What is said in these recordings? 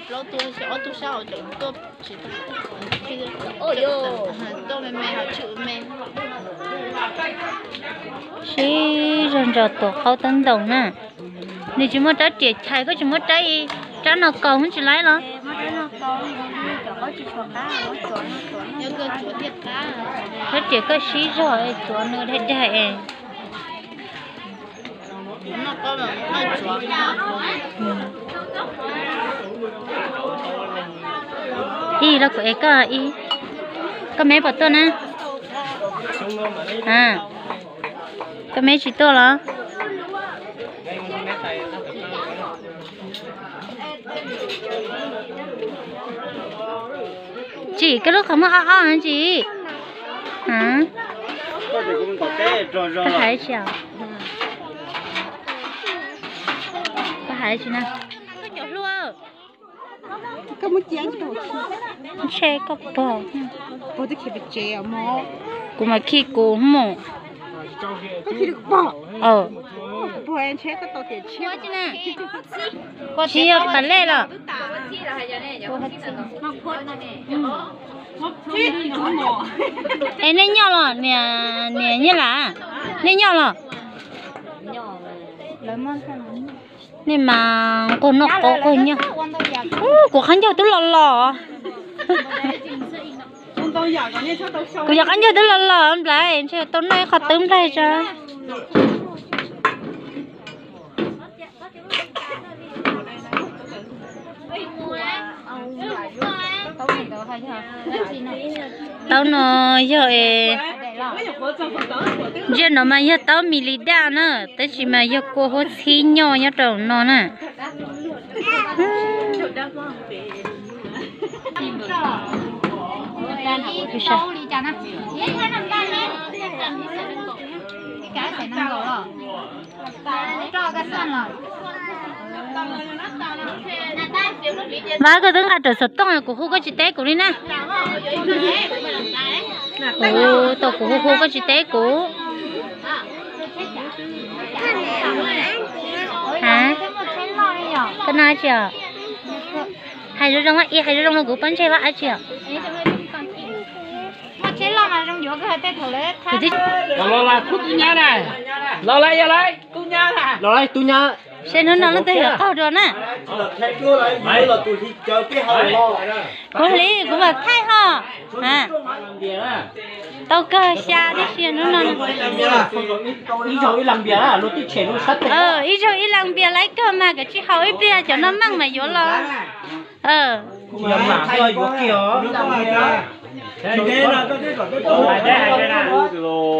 lâu tôi sẽ tôi sao rồi tôi chỉ ôi yo tôi mẹ mẹ họ chữ mẹ xí rồi rồi tổ khâu tân đồng nè nếu chúng ta trái triệt chạy có chúng ta trái trái nào cầu không chỉ lấy lo nhớ cơ chúa thiệt cá trái triệt có xí rồi chúa nữa để chạy nó có mà nó chúa y là của cái y cái mấy bát to nè à cái mấy chỉ to là chị cái lúc không có ao hả chị hả cái hải chảo cái hải chị nè cái chỗ luôn cái mũi chén đồ xe có bò bố tôi khi bị chè mò cũng mà khi cô mò có khi được bò bò em chè có tao tiền chè quá chứ nè có chi ở phần lê rồi em nên nhau rồi nè nè như là nên nhau rồi nên mà con nó có con nhá của khán giả tôi lò của giờ khán giả tôi lò em lại em sẽ tối nay khó tóm đây cho tao nó giờ giờ nó mà giờ tao mì lì đa nữa tới chỉ mà giờ cô hốt xí nhỏ nhá trâu nó nè má cái đứng ở chỗ sốt tông của khu có chỉ té của đi nè ồ tao của khu có chỉ té của hả cái nào chưa hai đứa trong ấy hai đứa trong nó cũng bắn chơi vãi chưa chế lo mà trong chỗ cái thổ lệ lo là cút tu nhà này lo lại tu nhà này lo lại tu nhà xe nó tới hiểu câu rồi nè có lý cũng là thay ho à tao cơ xa đi xe nó ý rồi làm bia là lúc tí chén lúc sắt ý rồi ý làm bia lấy cơ mà cái chị hậu ý bia cho nó mang mà vô lo làm làm thôi vô kia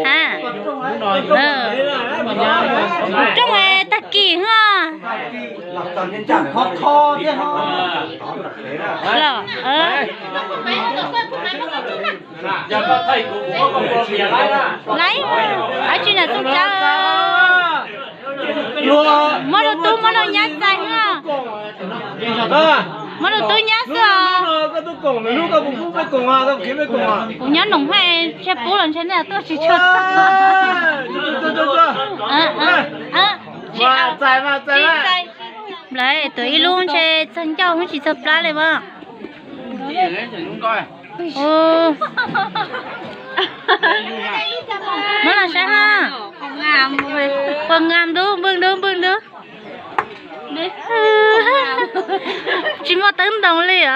hả trong này ta kỳ ha lọ lấy ở trên này tôi cho mua đồ tu mua đồ nhát dài ha mua đồ tu nhát sao cũng nhớ nồng hay che bố lần thế này tôi chỉ cho lấy tới luôn che chân châu không chỉ sập lá này mà ô nó là sao ha con ngam đúng bưng đúng chỉ một tấn đồng liền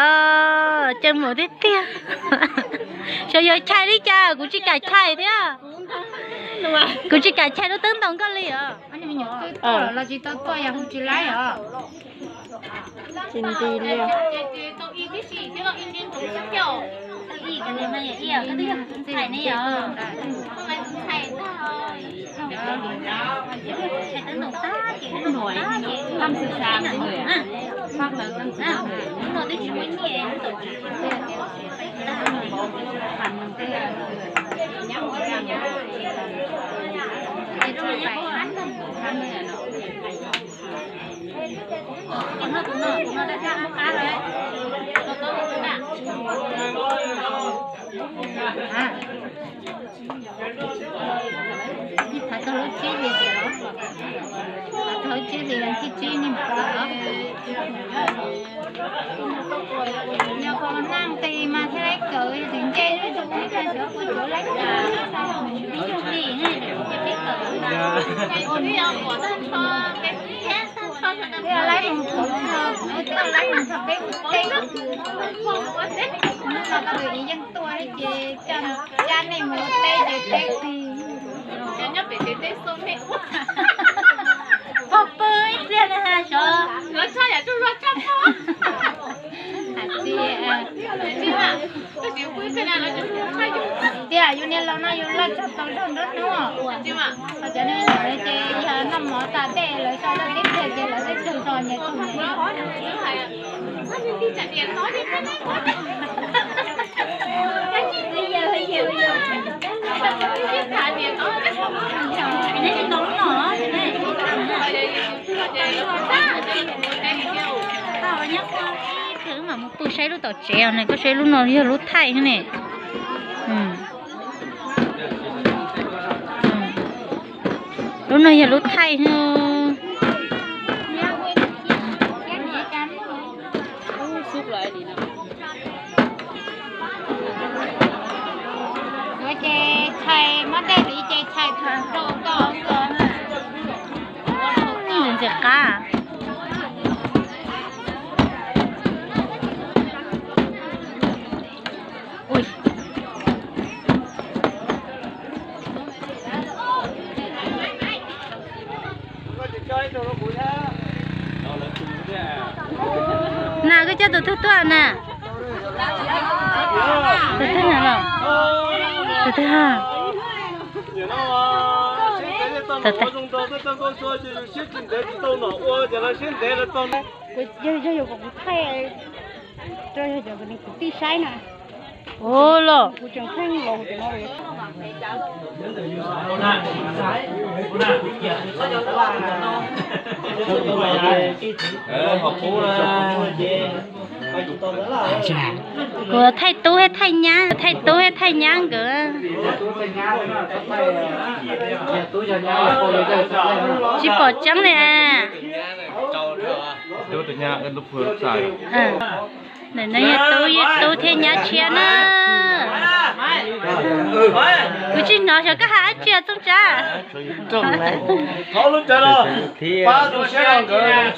chân một tí tia sao giờ chai đi cha cũng chỉ cài chai thế à cũng chỉ cài chai nó tấn đồng con liền anh mình nhớ cái là chỉ tao tôi không chỉ lấy à chín tỷ liền cái này mà vậy cái thứ này này à thầy tấn đồng ta chị nổi tâm sự sáng người phát là tâm sự nó tới chuyện nhẹ tổ chức thành cái nhắm cái ra nhá cái chơi bài hát tham này nó đã ra một cái rồi phải tôi chế gì đó thôi chế gì là chế nhưng mà Nhờ con năng thì mà thế lấy cỡ thì chơi với tụi nó ra chỗ có chỗ lấy cỡ sao mình đi trong đi hay để biết cỡ nào cái gì của nó cho cái giá cho cái lấy một cỡ thôi cái lấy một cái cái nó là cái gì dân tôi đấy chị cha này một tay chị tay thì cho nhóc bị tay số mẹ Phật bơi lên ha sợ. nó cho nhà tôi lo chăm nó chị mà cái gì quý cái nào nó cho nó hay chị à yêu nên nó yêu là cho tao cho nó nữa chị mà cho nên là chị giờ nằm mỏ ta để lại sau đó tiếp theo chị lại tiếp tục rồi nhà tôi nói nó đi trả tiền nói đi cái này cái gì bây giờ trả tiền nói cái Này cái tốn nhỏ thế này. Tao nhắc qua thứ mà một bữa say lúc tao treo này có say lúc nào giờ lúc thay thế này. Lúc này giờ lúc thay nữa. chị thầy mất đây thì chị thầy thường đồ to cơ Đừng giật cá. Ui. Nào cái cho tụi thứ toàn nè. Tụi thứ nào nào? Tụi thứ ha. Tụi thứ. Giờ cũng thay cho cái tí sai nè. Ô lô. Cô chẳng thấy lồng thì nó Cô thay tú hay thay nhang, thay tú hay thay nhang cơ. Chỉ bỏ trắng này à. Tôi từ nhà gần lúc vừa lúc xài. Này này tôi theo nhà chia nữa. Cứ chỉ nói cho các hạ chia trong cha. Khó lúc chơi rồi. Ba tôi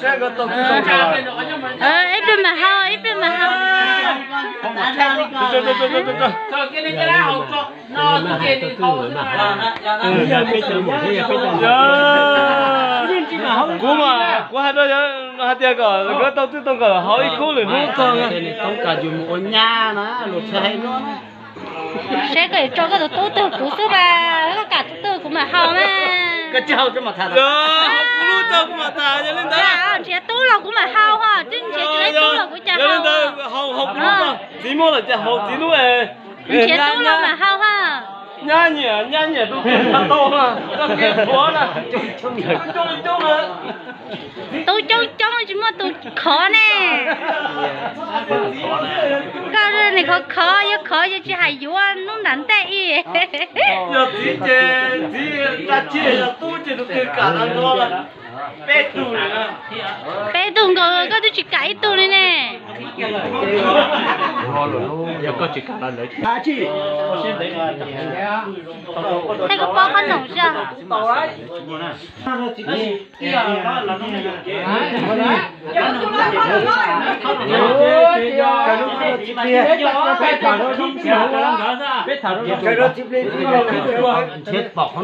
sẽ có tổng tư rồi. Ít bên mà hao, ít bên mà hao. Cho cái này cái lá hậu cho nó cái gì không của hai đứa hai tia có tao tự tông có hỏi khô liền luôn thôi. không cả dùng một nhà nó lột xe nó Sẽ cái cho cái đồ tư của sư bà, nó cả tư của mà hao mà. cái cháu cho mà thật. Học luôn cho mà ta cho lên đó. Dạ, chị tú là của mà hao ha, chứ chị lấy tú là của cha hao. Lên đó học luôn cho. Tí mua là cha học tí nữa. Chị tú là mà hao ha. Nhá nhỉ tôi kiếm thằng to mà nó kiếm khó nè chung nữa Tôi trong chứ mà tôi khó nè. Cái này khó cho chị hay vô nó nắn tệ ý. giờ tí ta chia là tôi chỉ được tiền cả thằng to là bé tù này nè Bé tùng có tôi chỉ cãi tù này nè. giờ có chỉ cả lần nữa Thấy có bó con nổ chưa?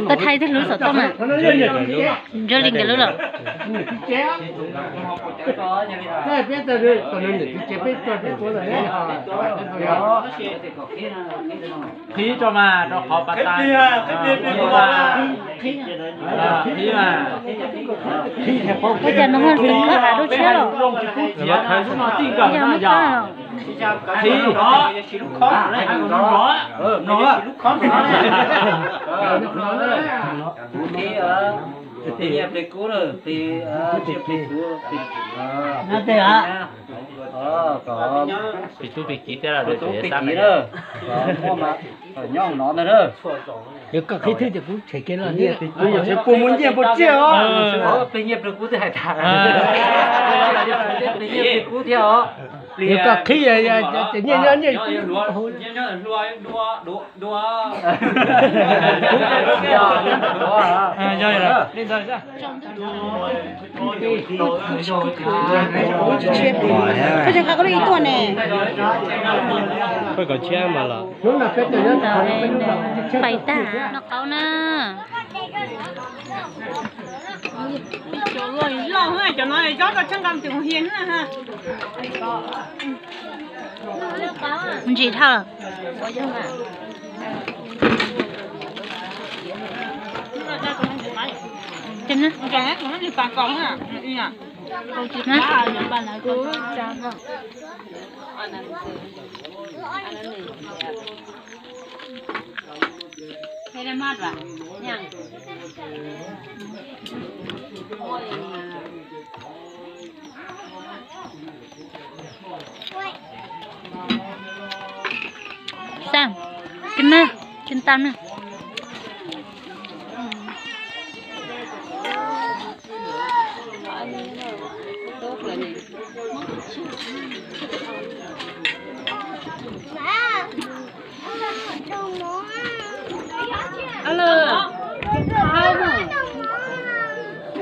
Tôi thấy thế lúa sổ tôm à? Cho linh cái lúa rồi. khí cho mà cho họ bắt tay khí mà Bây giờ nó hơn sừng nó à đôi chết rồi. giờ thấy nó tin cả Bây giờ nó có rồi. khí đó thì nhập để cũ rồi thì nhập để cũ thì nó thế hả có thì tôi bị chỉ thế là được tôi để bị sao chỉ đó có mà ở nhau nó nữa đó được các khí thứ thì cũng chạy cái là như bây giờ sẽ cô muốn gì một chiều có bị nhập được cũ thì hải thả bị nhập được cũ theo 有个可以呀，念念念。他就还个了一段呢。会搞钱嘛了？ phải ta nó có nè rồi lo hơi cho nó này cho chân cầm tiểu hiến nè ha. gì thở chân á Cái hết nó đi phạt con ha. câu chuyện á Hay là mát vậy? Nha. sang chân nè chân tam nè Alo. Không mà.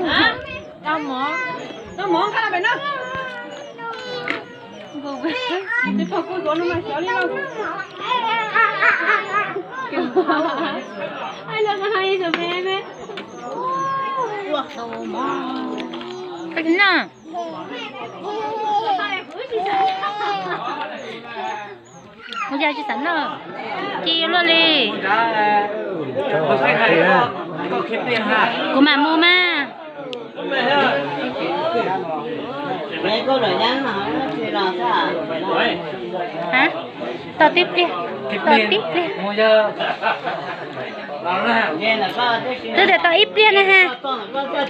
Hả? Đâu mà? Nó muốn cái là bên đó. Đi vào cuối của nó mà xéo đi đâu. Ai là hay rồi mẹ. cái nè bây giờ chị sẵn rồi chị luôn đi của mà mua mà mấy cô rồi nhắn nó thì làm sao hả tao tiếp đi tao tiếp đi nghe là có tôi để tao ít đi nè ha con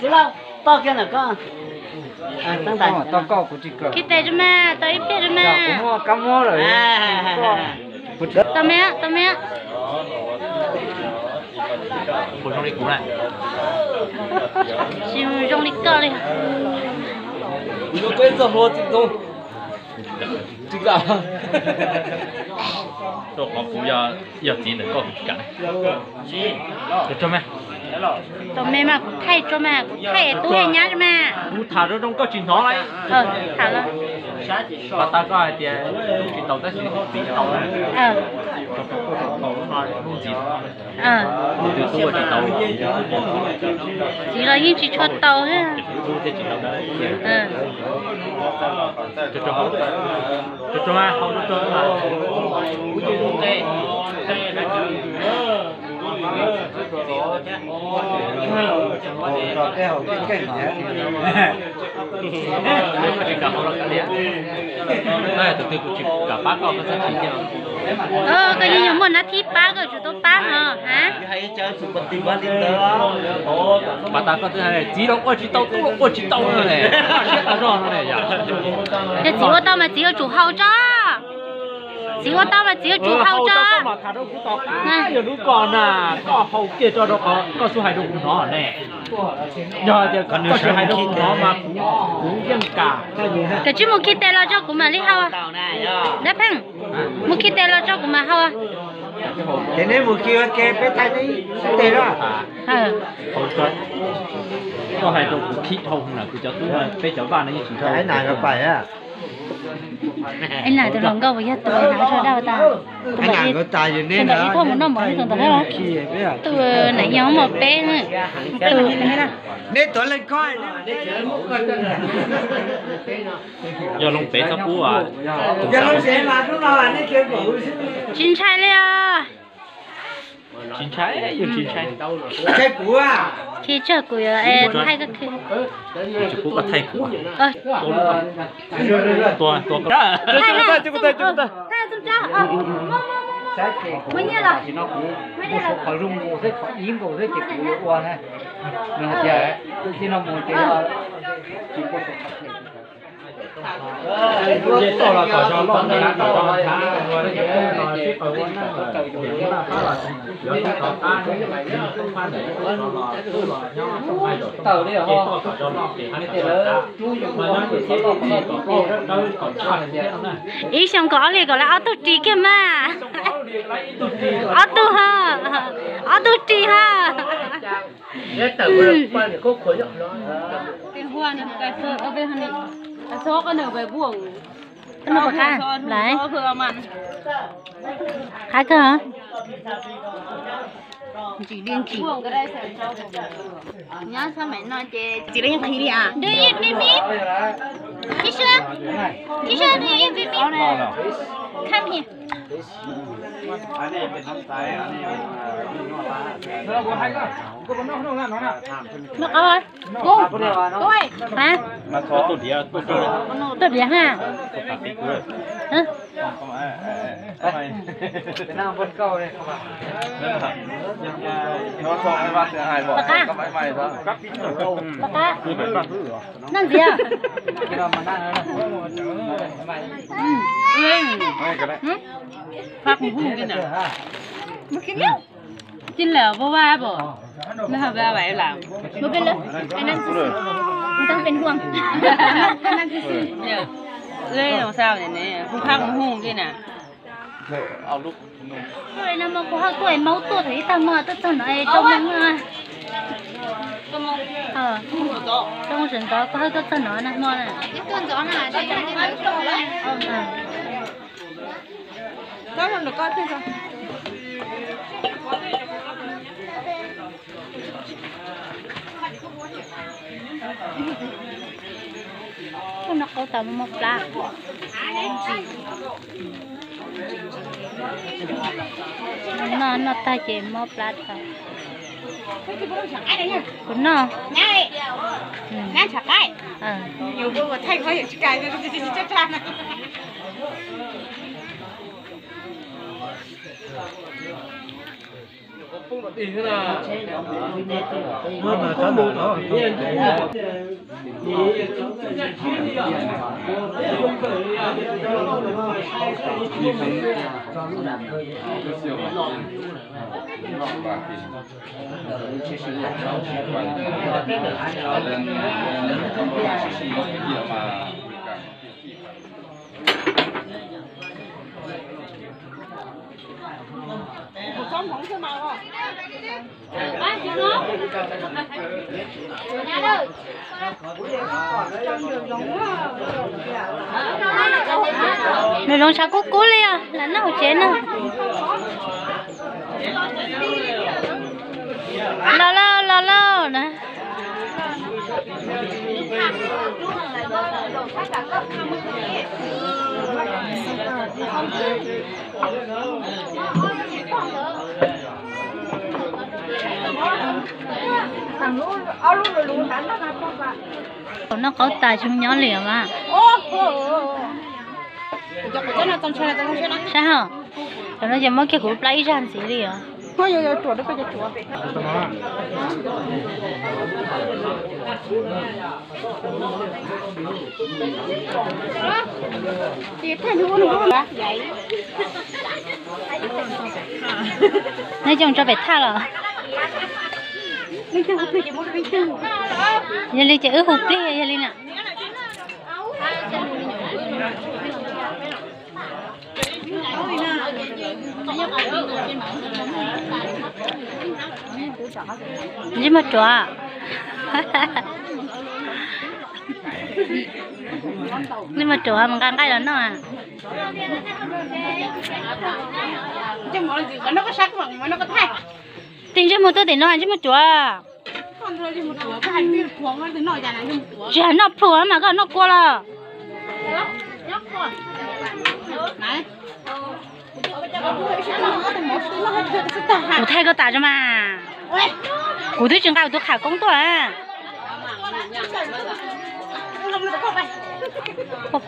chỉ lâu to kia là con tăng tài tao có của chị cơ cái tay cho mà tao ít đi cho mà mua cắm mua rồi tao mẹ Phụ trong đi cũ này. chịu trong đi cơ đi 이거 뺀서 뭐 지금 지금 Tôi có phụ giờ tiền được có cả. Được cho mẹ. tao mẹ mà thay cho mà thay tôi hay nhá cho mà Cú thả nó trong có chuyện nó đấy. thả lên Và ta có ai tiền chuyện đầu tới chuyện tiền đầu đấy. Không gì. Từ tôi chuyện đầu. chỉ là những chị cho tàu hết Tôi sẽ chuyện đầu đấy. Cho mà không cho mà. cái hậu cái nhé Đây từ từ của chị cả bác con nó sẽ chỉ nhau. cái gì muốn nó thi ba rồi chúng tôi ba hả hay chơi chụp bật tim bắn đi đó Bà ta có thứ hai là chỉ đâu có chỉ tàu cũng đâu có chỉ tàu nữa này. Chết ta rồi nó này giờ. cái chỉ có tao mà chỉ có chủ hậu cho chỉ có tao mà chỉ có chủ hậu cho mà thả đâu cũng tàu cá giờ đúng còn à có hậu kia cho đâu có số hai đâu cũng nó nè. Giờ thì có số hai đâu cũng nó mà cũng riêng cả. cái chứ một khi tê lo cho của mà đi hậu à đấy phăng một khi tê lo cho của mà hậu à thế nên một khi cái bé thay đấy tê đó Hậu cho có hai đâu cũng khít hậu là cứ cho tôi là bé cháu ba nó như chỉ thôi. cái này là phải à anh này từ lòng câu với tôi nào cho đâu ta anh ngàn có tài gì nên là thôi muốn nó mở thằng tao đó từ nãy nhóm một bé nữa từ nên tôi lên coi Giờ lông bé sao cú à? giờ nó sẽ mà lúc nào anh ấy kêu bự chín trái liền Chín trái, giờ chín trái. cái cũ à khi chờ của em thay cái kia Chỉ cú có thay cú. ơi Tua thay này thay xong cha mấy nhiêu là nó cũng khỏi rung bộ rất khỏi yếm bộ rất chỉ cũ qua này mình chờ chỉ nó muốn chỉ là chỉ có Vậy tôi là có cho lo này có cho tháng rồi đấy cái rồi cái ở bên đó là nó là giờ nó có ta không phải để cho lo tôi là nhau không phải rồi tàu đi hả có cho lo thì hai cái đó mà nó chỉ có đâu còn cho thế không này ý xong có liền có là auto trì kia mà auto ha auto trì ha nhất là vừa qua thì có khối rộng đó cái hoa này cái sơ ở bên này cái số cái nửa về buồng nó bạc à lại thừa mặn khai cơ hả chỉ điên chỉ buồng cái đây sẽ cho nhớ sao mẹ nói chị chỉ điên khí đi à do you need me Kisha do you need me come here anh nàyเป็นน้ำตายอันนี้nó có hay không có nó nó ơi ôi hả มาขอตุ่นเดียวตุ่นเดียว tốt vậy ha ตัดติ๊กเลย hả เป็นน้ำบนเก่าเลยน้องฟองไม่ว่าจะหายบอกก็ไม่ไม่ซะกับปิ๊กเลย bạc àนั่นสิอ่ะ ที่เรามานั่งแล้ว ไม่ก็ได้ phát hùng cái nào chính là vô ba bộ nó hợp ba vậy làm một bên nữa anh ăn rồi tăng bên huông đây làm sao vậy nè không phát hùng cái nào เอาลูก rồi nó mà có hai tuổi máu tuổi thì tao mà tao nói trong mà trong rừng đó có hai cái tao nói nè ngon nè cái cơn gió này đây là cái bánh đấy đó là được con thế sao nó có tao một lá nó ta chỉ một lá thôi cũng nó nhá nhá chả cái nhiều bữa mà thay có hiểu cái chắc chắn mà có một đó mày lông sao cố cố lên à là nó chết nè lo nè nó có tài chung nhỏ liền mà sao hả cho nó giờ mới cái củ lấy ra gì đi à thôi giờ chuột nó có giờ chuột chị thấy nó luôn vậy nói chung cho phải tha rồi giờ đi chơi hụt đi giờ đi nè nhưng mà chó nhưng mà chó mà gan cái đó nó à chứ mọi gì nó có sắc mà nó có thay tính cho một tôi để nó chứ mà chó con thôi chứ một chuột cái hành vi của nó thì nói ra là như một chuột chả nó phù mà có nó qua là này cụ thay có tả cho mà cụ thấy trường cao tôi khảo công tôi à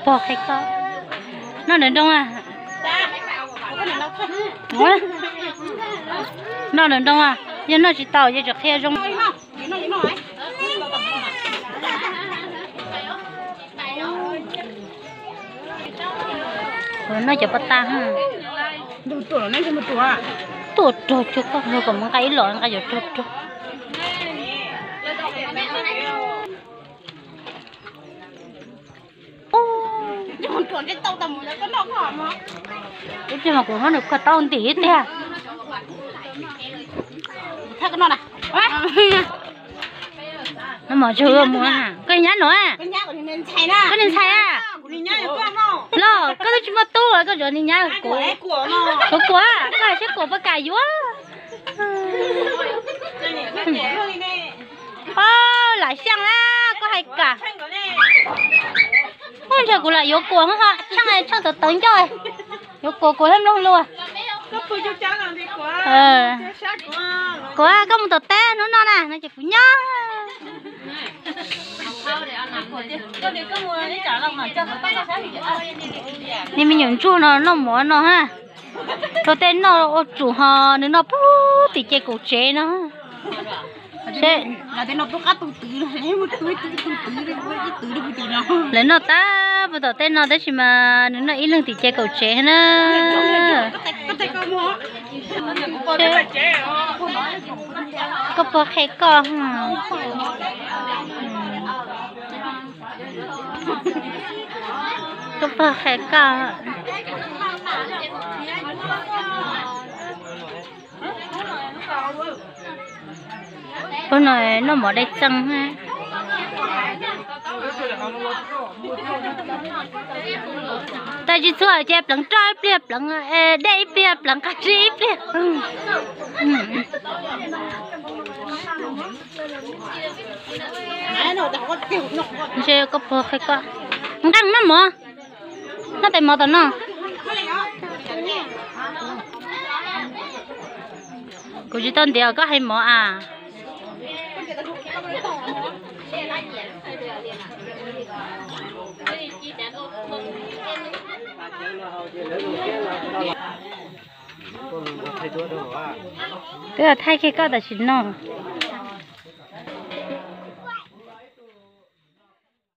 bò hay có nó đến đâu à nó đến đâu à nhưng nó chỉ tàu giờ được theo trong nó chỉ bắt ta ha đủ tuổi này cho một tuổi tuổi trời chưa có người còn cái lợn cái gì trời trời một tuổi cái tàu tầm một cái nó hỏng mà chứ mà cũng nó được cả tao tí thế thay cái nó này nó mở chưa mua hả cái nhá nữa à cái nhá của mình xài na cái nên xài à mình nhá có không lo cái đó chỉ mà tu rồi cái rồi nên nhá của nó có quá cái chiếc cổ bắt cài quá lại sang á có hay cả không chờ cô lại vô cổ hả chắc này chắc tự tấn chơi vô cổ thêm luôn luôn quá có một tờ té nữa nó nè nó chỉ phụ nhá nên mình nhận chu nó mỏ nó ha đầu tiên nó chủ họ nếu nó bú thì chơi cổ chế nó chế là thế nó bốc cắt tụt lấy một túi nó lấy nó ta bây giờ tên nó đấy chỉ mà nếu nó ít lưng thì chơi cổ chế nữa có bò khay con có bò khay con con này nó mở đây chân ha ta chỉ xua chép lằng trai plep lằng đây plep lằng cà ri plep chơi có bò khay con đăng nó mở nó tại mở tao nó cô chỉ tên điều có hay mở à tức là thay cái có là chỉ nó